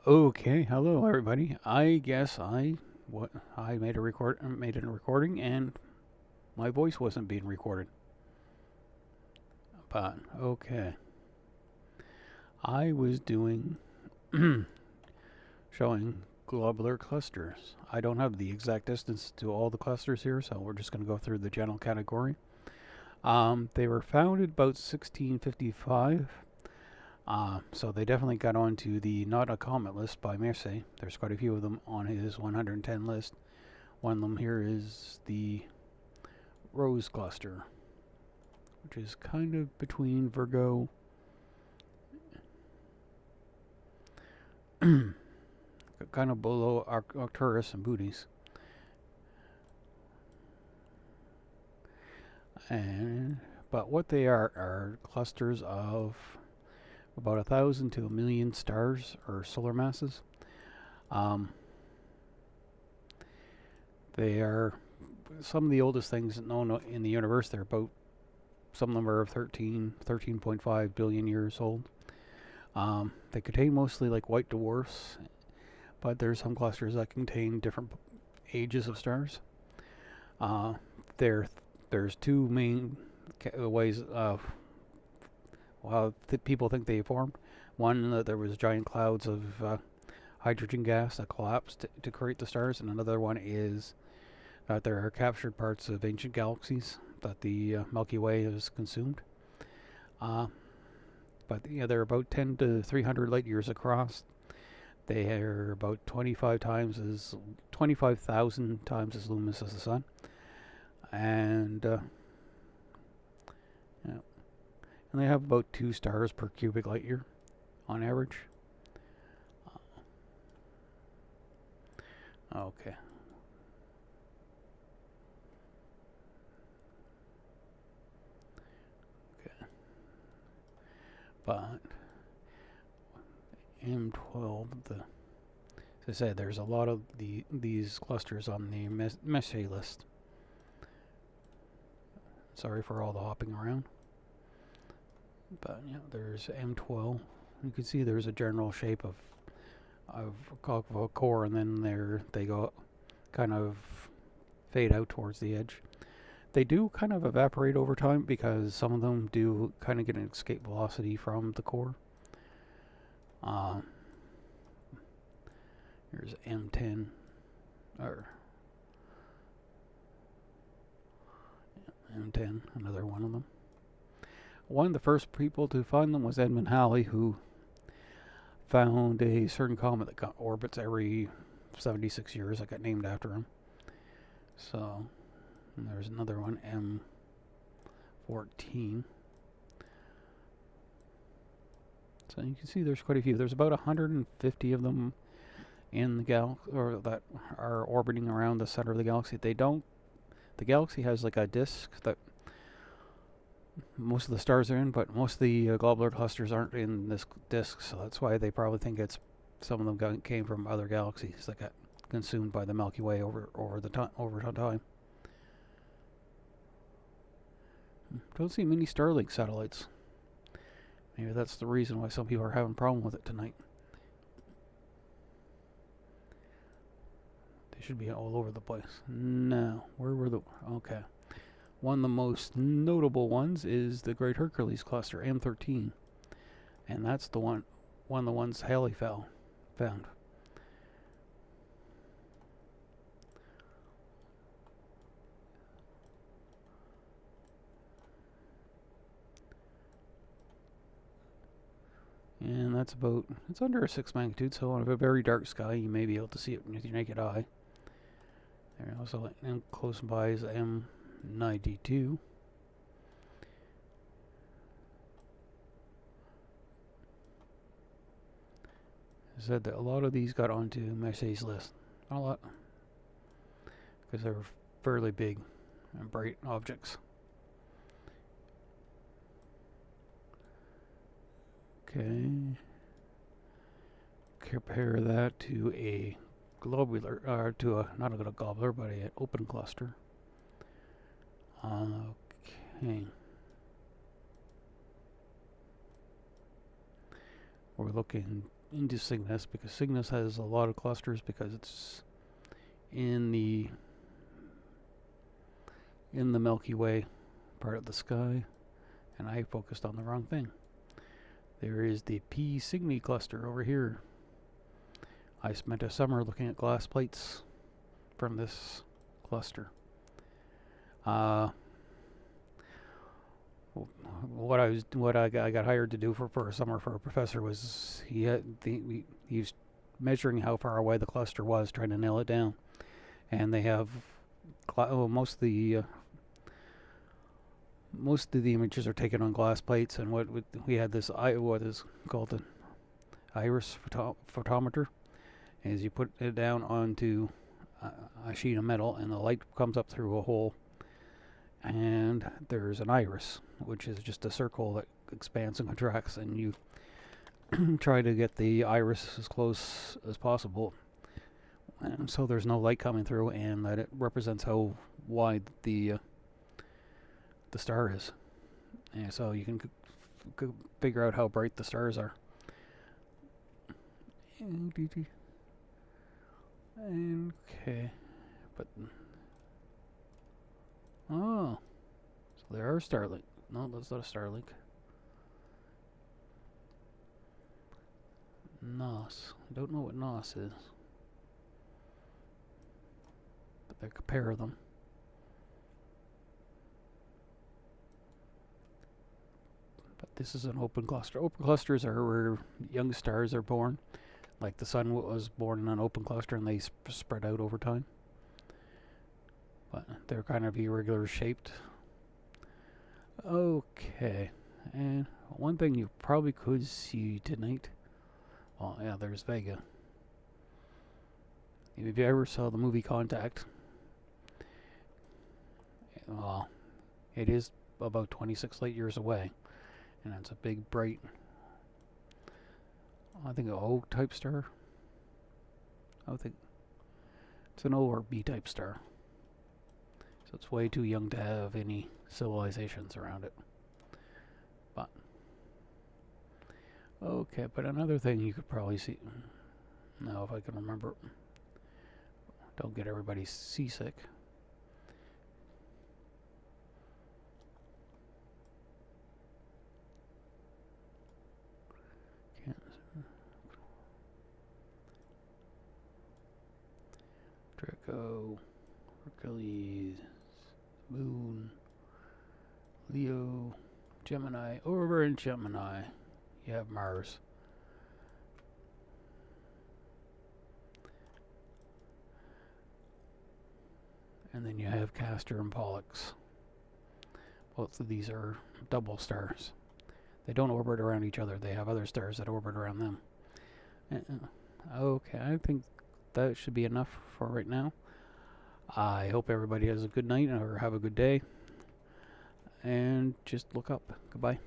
Okay, hello everybody. I guess I made a recording and my voice wasn't being recorded. But okay. I was doing showing globular clusters. I don't have the exact distance to all the clusters here, so we're just going to go through the general category. They were founded about 1655. So they definitely got onto the Not a Comet list by Mercier. There's quite a few of them on his 110 list. One of them here is the Rose Cluster, which is kind of between Virgo, kind of below Arcturus and Bootes. But what they are clusters of about 1,000 to 1,000,000 stars or solar masses. Um, they are some of the oldest things known in the universe. They're about some number of 13.5 billion years old. They contain mostly like white dwarfs, but there's some clusters that contain different ages of stars. Uh, there's two main ways of how people think they formed. One, that there was giant clouds of hydrogen gas that collapsed to create the stars, and another one is that there are captured parts of ancient galaxies that the Milky Way has consumed. But they're about 10 to 300 light years across. They are about 25,000 times as luminous as the sun, and yeah, and they have about 2 stars per cubic light year on average. Okay. Okay. But M12, as I said, there's a lot of these clusters on the Messier list. Sorry for all the hopping around. But yeah, there's M12. You can see there's a general shape of a core, and then they go kind of fade out towards the edge. They do kind of evaporate over time because some of them do kind of get an escape velocity from the core. Here's M10, or M10, another one of them. One of the first people to find them was Edmund Halley, who found a certain comet that orbits every 76 years that got named after him. So, and there's another one, M14. So you can see there's quite a few. There's about 150 of them in the galaxy, or that are orbiting around the center of the galaxy. The galaxy has like a disk that most of the stars are in, but most of the globular clusters aren't in this disk, so that's why they probably think some of them came from other galaxies that got consumed by the Milky Way over time. Don't see many Starlink satellites. Maybe that's the reason why some people are having a problem with it tonight. They should be all over the place. No, where were the... Okay. One of the most notable ones is the Great Hercules Cluster, M13. And that's the one of the ones Halley found. And it's under a 6 magnitude, so on a very dark sky, you may be able to see it with your naked eye. There also, and close by is M92. I said that a lot of these got onto Messier's list. Not a lot, because they were fairly big and bright objects. Okay. Compare that to a globular, not a globular, but an open cluster. Okay. We're looking into Cygnus, because Cygnus has a lot of clusters because it's in the Milky Way part of the sky, and I focused on the wrong thing. There is the P Cygni cluster over here. I spent a summer looking at glass plates from this cluster. What I got hired to do for a summer for a professor was he was measuring how far away the cluster was, trying to nail it down. And they have most of the images are taken on glass plates, and we had this what is called an iris photometer. Is you put it down onto a sheet of metal, and the light comes up through a hole, and there's an iris, which is just a circle that expands and contracts, and you try to get the iris as close as possible, and so there's no light coming through, and that it represents how wide the star is, and so you can figure out how bright the stars are. Okay, but oh, so there are Starlink. No, that's not a Starlink. NOS. I don't know what NOS is, but there are a pair of them. But this is an open cluster. Open clusters are where young stars are born. Like the sun was born in an open cluster, and they spread out over time. But they're kind of irregular shaped. Okay, and one thing you probably could see tonight. Oh yeah, there's Vega. If you ever saw the movie Contact, well, it is about 26 light years away, and it's a big, bright, I think an O type star. I think it's an O or B type star. So it's way too young to have any civilizations around it. But okay, but another thing you could probably see. Now, if I can remember, don't get everybody seasick. Draco, Hercules, Moon, Leo, Gemini. Over in Gemini, you have Mars. And then you have Castor and Pollux. Both of these are double stars. They don't orbit around each other. They have other stars that orbit around them. Okay, I think that should be enough for right now. I hope everybody has a good night or have a good day. And just look up. Goodbye.